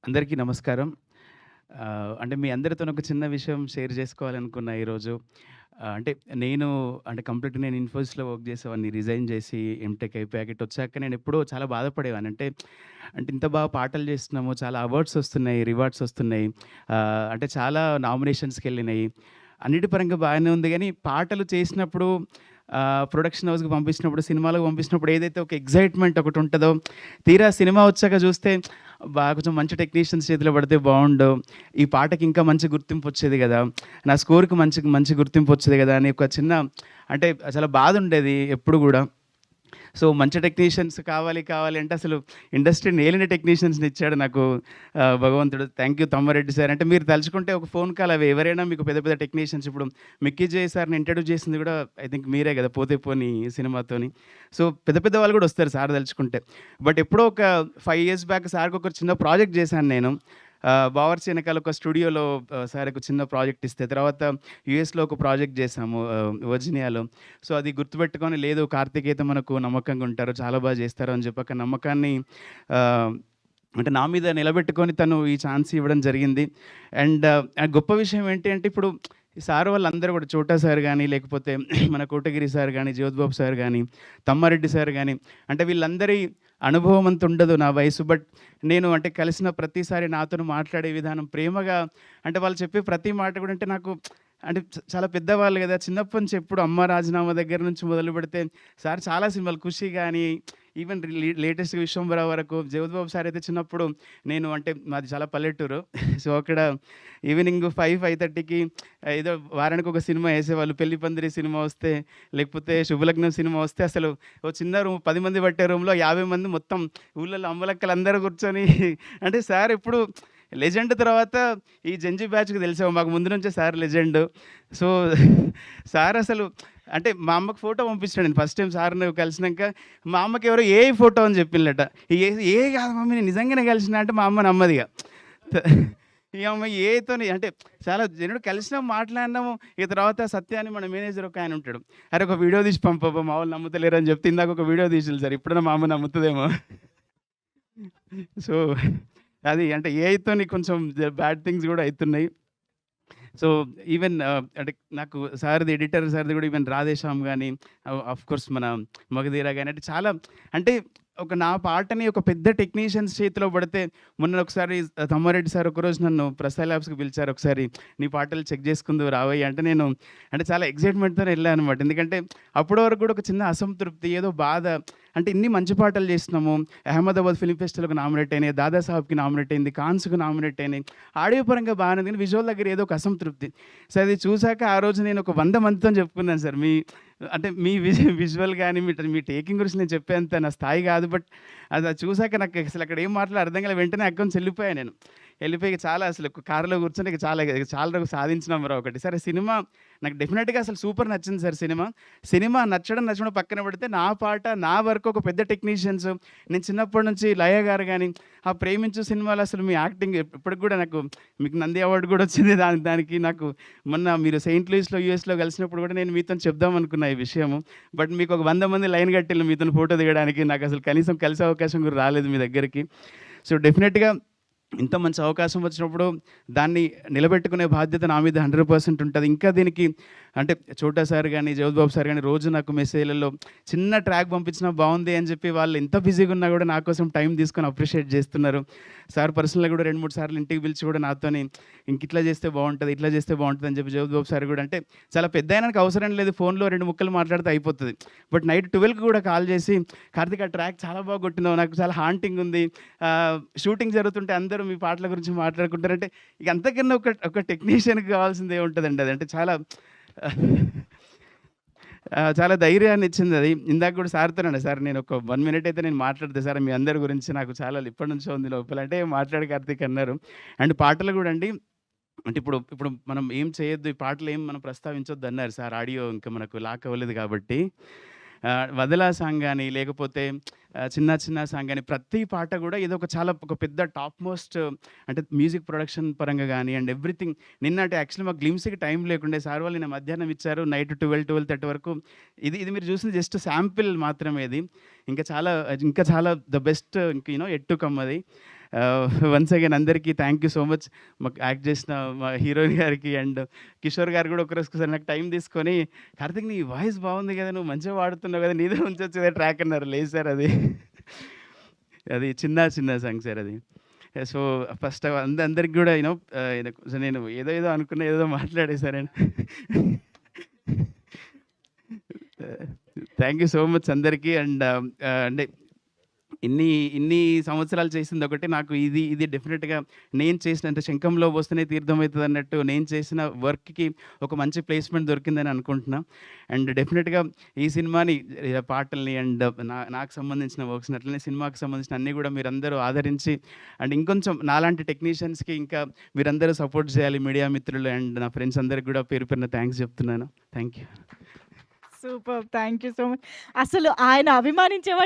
అందరికీ నమస్కారం. అంటే మీ అందరితోని ఒక చిన్న విషయం షేర్ చేసుకోవాలనుకున్నా ఈరోజు. అంటే నేను కంప్లీట్‌గా నేను ఇన్ఫోసిస్‌లో వర్క్ చేసేవాడిని. రిజైన్ చేసి ఎంటెక్ అయిపోయాక ఇటొచ్చాక నేనెప్పుడో చాలా బాధపడేవాడిని. అంటే ఇంత బాగా పాటలు చేస్తున్నాము, చాలా అవార్డ్స్ వస్తున్నాయి, రివార్డ్స్ వస్తున్నాయి. అంటే చాలా నామినేషన్స్‌కెళ్ళినాయి. అన్నిటి పరంగా బాగానే ఉంది గానీ, పాటలు చేసినప్పుడు ప్రొడక్షన్ హౌస్‌కి పంపించినప్పుడు, సినిమాలకు పంపించినప్పుడు ఏదైతే ఒక ఎక్సైట్‌మెంట్ ఒకటుంటదో, తీరా సినిమా వచ్చాక చూస్తే కొంచెం మంచి టెక్నీషియన్స్ చేతిలో పడితే బావుండు. ఈ పాటకి ఇంకా మంచి గుర్తింపొచ్చేది గదా! నా స్కోర్‌కి మంచి మంచి గుర్తింపొచ్చేది గదా! అని ఒక చిన్న అంటే చాలా బాధుండేది ఎప్పుడు గూడా. సో, మంచి టెక్నీషియన్స్ కావాలి అంటే అసలు ఇండస్ట్రీని ఏలిన టెక్నీషియన్స్‌ని ఇచ్చాడు నాకు భగవంతుడు. Thank you Tammareddy sir. అంటే మీరు తలుచుకుంటే ఒక ఫోన్ కాల్ అవి ఎవరైనా మీకు పెద్ద పెద్ద టెక్నీషియన్స్ ఇప్పుడు 'మిక్కీ జే' సార్‌ని ఇంట్రొడ్యూస్ చేసింది గూడా ఐ థింక్ మీరే గదా! 'పోతే పోనీ' సినిమాతోని. సో, పెద్ద పెద్ద వాళ్ళు గూడా వస్తారు సార్ తలుచుకుంటే. బట్ ఎప్పుడో ఒక 5 ఇయర్స్ బ్యాక్ సార్‌కి ఒక చిన్న ప్రాజెక్ట్ చేశాను నేను. 'బావర్చి' ఎనకాల ఒక స్టూడియోలో సార్‌కి ఒక చిన్న ప్రాజెక్ట్ ఇస్తే, తర్వాత యూఎస్‌లో ఒక ప్రాజెక్ట్ చేశాము వర్జీనియాలో. సో, అది గుర్తుపెట్టుకొని లేదు కార్తీక్ అయితే మనకు నమ్మకంగా ఉంటారు. చాలా బాగా చేస్తారు అని చెప్పి ఒక నమ్మకాన్ని ఆహ్, అంటే నా మీద నిలబెట్టుకొని తను ఈ ఛాన్స్ ఇవ్వడం జరిగింది. గొప్ప విషయం ఏంటి అంటే ఇప్పుడు ఈ సార్ వాళ్ళందరూ కూడా 'చోటా' సార్ గాని, లేకపోతే మన 'కోటగిరి' సార్ గాని, 'జ్యోతిబాబు' సార్ గాని, 'తమ్మారెడ్డి' సార్ గాని అంటే వీళ్ళందరి అనుభవం అంత ఉండదు నా వయసు. బట్ నేను అంటే కలిసిన ప్రతిసారి నాతోని మాట్లాడే విధానం ప్రేమగా అంటే వాళ్ళు చెప్పే ప్రతి మాట కూడా అంటే నాకు అంటే చాలా పెద్దవాళ్ళు గదా! చిన్నప్పటి నుంచి ఎప్పుడు 'అమ్మ రాజీనామా' దగ్గర నుంచి మొదలుపెడితే సార్ చాలా సినిమాలు 'ఖుషి' గాని, ఈవెన్ లేటెస్ట్ 'విశ్వంబర' వరకు 'జగపతి సార్' అయితే చిన్నప్పుడు నేను అంటే మాది చాలా పల్లెటూరు. సో, అక్కడ ఈవినింగ్ 5:30కి ఏదో వారానికి ఒక సినిమా యేసేవాళ్ళు. 'పెళ్లి పందిరి' సినిమా వస్తే, లేకపోతే 'శుభలగ్నం' సినిమా వస్తే అసలు ఓ చిన్న రూమ్ 10 మంది పట్టే రూమ్‌లో 50 మంది మొత్తం ఊర్లలో అమ్మలక్కలందరూ కూర్చొని అంటే సార్ ఎప్పుడు లెజెండ్ తర్వాత ఈ జెన్‌జీ బ్యాచ్‌కి తెలిసావు. మాకు ముందు నుంచే సార్ లెజెండు. సో, సార్ అసలు అంటే మా అమ్మకి ఫోటో పంపించాను నేను ఫస్ట్ టైమ్ సార్‌ని కలిసినంక. మా అమ్మకి ఎవరో ఏఐ ఫోటో అని చెప్పిల్లట. ఏఐ కాదు మమ్మీ నేను నిజంగానే కలిసినా అంటే మా అమ్మ నమ్మదిగ. ఈ అమ్మ ఏఐతోని అంటే చాలా జనుడు కలిసినాం, మాట్లాడినాము. ఇక తర్వాత సత్య అని మన మేనేజర్ ఒకాయన ఉంటాడు. "అరే! ఒక వీడియో తీసి పంపబ్బా మా వాళ్ళు నమ్ముతలేరు" అని చెప్తే ఇందాక ఒక వీడియో తీసిల్లు సార్. ఇప్పుడన్నా మా అమ్మ నమ్ముతదేమో. సో, అది అంటే ఏఐతోని కొంచెం బ్యాడ్ థింగ్స్ గూడా అయితున్నాయి. సో, ఈవెన్ అంటే నాకు సార్‌ది ఎడిటర్ సార్‌ది గూడా ఈవెన్ 'రాధేశ్యామ్' గాని, ఆఫ్‌కోర్స్ మన 'మగధీర' గాని అంటే చాలా అంటే ఒక నా పాటని ఒక పెద్ద టెక్నీషియన్స్ చేతిలో పడితే మొన్న ఒకసారి తమ్మారెడ్డి సార్ ఒకరోజు నన్ను 'ప్రసాద్ ల్యాబ్స్‌కి' పిలిచారు ఒకసారి. "నీ పాటలు చెక్ చేసుకుందువు రావయ్య" అంటే నేను అంటే చాలా ఎక్సైట్‌మెంట్‌తోనే ఎళ్ళాననమాట. ఎందుకంటే అప్పటి వరకు గూడా ఒక చిన్న అసంతృప్తి, ఏదో బాధ. అంటే ఇన్ని మంచి పాటలు చేస్తున్నాము. అహ్మదాబాద్ ఫిల్మ్ ఫెస్టివల్‌కి నామినేట్ అయినాయి. దాదా సాహెబ్‌కి నామినేట్ అయింది. కాన్స్‌కి నామినేట్ అయినాయి. ఆడియో పరంగా బానే ఉంది. కానీ విజువల్ దగ్గర ఏదో ఒక అసంతృప్తి. సో, అది చూసాక ఆ రోజు నేను ఒక 100 మందితోని చెప్పుకున్నాను సార్. అంటే మీ విజువల్ గాని, మీ టేకింగ్ గురించి నేను చెప్పేంత నా స్థాయి కాదు. బట్ అది చూసాక నాకు అసలు అక్కడ ఏం మాట్లాడాలో అర్థం కాలే. వెంటనే అక్కడి నుంచి వెళ్ళిపోయా నేను. వెళ్ళిపోయి చాలా అసలు కారులో కూర్చొని చాలా వరకు సాధించినాంరా ఒకటి. సరే సినిమా నాకు డెఫినిట్‌గా అసలు సూపర్ నచ్చింది సార్ సినిమా. సినిమా నచ్చడం పక్కన పెడితే నా పాట, నా వర్క్ ఒక పెద్ద టెక్నీషియన్స్ నేను చిన్నప్పటి నుంచి లయ గారు గాని, ఆ 'ప్రేమించు' సినిమాలో అసలు మీ యాక్టింగ్ ఇప్పటికి కూడా నాకు మీకు నంది అవార్డ్ కూడా వచ్చింది దానికి నాకు మొన్న మీరు సెయింట్ లూయిస్‌లో, యూఎస్‌లో కలిసినప్పుడు కూడా నేను మీతోని చెప్దాం అనుకున్నా ఈ విషయము. బట్ మీకు ఒక 100 మంది లైన్ కట్టిల్లు మీతోని ఫోటో దిగడానికి. నాకసలు కనీసం కలిసే అవకాశం కూడా రాలేదు మీ దగ్గరికి. సో, డెఫినిట్‌గా ఇంత మంచి అవకాశం వచ్చినప్పుడు దాన్ని నిలబెట్టుకునే బాధ్యత నా మీద 100% ఉంటది. ఇంకా దీనికి అంటే 'చోటా' సార్ గాని, 'జగపతి సార్' గాని రోజు నాకు మెసేజ్‌లలో చిన్న ట్రాక్ పంపించినా బావుంది అని చెప్పి వాళ్ళు ఎంత బిజీగా ఉన్నా కూడా నా కోసం టైం తీసుకొని అప్రిషియేట్ చేస్తున్నారు. సార్ పర్సనల్‌గా కూడా 2, 3 సార్లు ఇంటికి పిలిచి కూడా నాతోని ఇట్లా చేస్తే బావుంటది, ఇట్లా చేస్తే బావుంటది అని చెప్పి 'జగపతి సార్' కూడా అంటే చాలా పెద్దాయనకి అవసరం లేదు. ఫోన్‌లో 2 ముక్కలు మాట్లాడితే అయిపోతది. బట్ నైట్ 12కి కూడా కాల్ చేసి, "కార్తీక్ ఆ ట్రాక్ చాలా బాగా కొట్టినావు. నాకు చాలా హాంటింగ్ ఉంది. షూటింగ్ జరుగుతుంటే అందరూ మీ పాటల గురించి మాట్లాడుకుంటారంటే ఇక అంతకన్నా ఒక టెక్నీషియన్‌కి కావాల్సింది ఏముంటదండి అది. అంటే చాలా చాలా ధైర్యాన్ని ఇచ్చిందది. ఇందాక కూడా సార్‌తోనే అన్నా, "సార్ నేను ఒక 1 మినిట్ అయితే నేను మాట్లాడతా సార్ మీ అందరి గురించి నాకు చాలా ఎప్పటినుంచో ఉంది లోపల." అంటే "మాట్లాడు కార్తీక్" అన్నారు. అండ్ పాటలు కూడా అండి అంటే ఇప్పుడు ఇప్పుడు మనం ఏం చేయొద్దు, ఈ పాటలు ఏం మనం ప్రస్తావించొద్దు అన్నారు సార్. ఆడియో ఇంకా మనకు లాక్ అవ్వలేదు కాబట్టి. 'వదలా' సాంగ్ గాని, లేకపోతే 'చిన్న చిన్న' సాంగ్ గాని, ప్రతి పాట గూడా ఏదో ఒక పెద్ద టాప్ మోస్ట్ అంటే మ్యూజిక్ ప్రొడక్షన్ పరంగా గాని అండ్ ఎవ్రీథింగ్. నిన్న యాక్చువల్లీ మాకు గ్లిమ్స్‌కి టైం లేకుండే. సార్ వాళ్ళు నిన్న మధ్యాహ్నం ఇచ్చారు. నైట్ 12:30 వరకు. ఇది మీరు చూసింది జస్ట్ శాంపిల్ మాత్రమే ఇది. ఇంకా చాలా the best yet to come అది. వన్స్ అగైన్ అందరికీ థ్యాంక్ యూ సో మచ్. మాకు యాక్ట్ చేసిన మా హీరోయిన్ గారికి అండ్ కిషోర్ గారు కూడా ఒకరోజు నాకు టైం తీసుకొని, "కార్తీక్ నీ వాయిస్ బాగుంది కదా! నువ్వు మంచిగా పాడుతున్నావు కదా! నీదే ఉంచొచ్చు కదా ట్రాక్" అన్నారు. లేదు సార్ అది. అది చిన్న చిన్న సాంగ్ సార్ అది. సో, ఫస్ట్ అందరికి గూడా నేను ఏదో ఏదో అనుకున్న ఏదేదో మాట్లాడేశానండి. థ్యాంక్ యూ సో మచ్ అందరికీ. అండ్ అంటే ఇన్ని ఇన్ని సంవత్సరాలు చేసిందొకటి, నాకు ఇది డెఫినిట్‌గా నేను చేసిన, అంటే శంఖంలో పోస్తేనే తీర్థం అయితదన్నట్టు నేను చేసిన వర్క్‌కి ఒక మంచి ప్లేస్‌మెంట్ దొరికిందని అనుకుంటున్నా. అండ్ డెఫినిట్‌గా ఈ సినిమాని, పాటల్ని అండ్ నాకు సంబంధించిన వర్క్స్‌ని, అట్లనే సినిమాకి సంబంధించిన అన్నీ గూడా మీరందరూ ఆదరించి అండ్ ఇంకొంచెం నాలాంటి టెక్నీషియన్స్‌కి ఇంకా మీరందరూ సపోర్ట్ చేయాలి, మీడియా మిత్రులు అండ్ నా ఫ్రెండ్స్ అందరికి గూడా పేరు పేరున థాంక్స్ చెప్తున్నాను. Thank you. Superb! Thank you so much. అసలు ఆయన అభిమానించేవాళ్ళు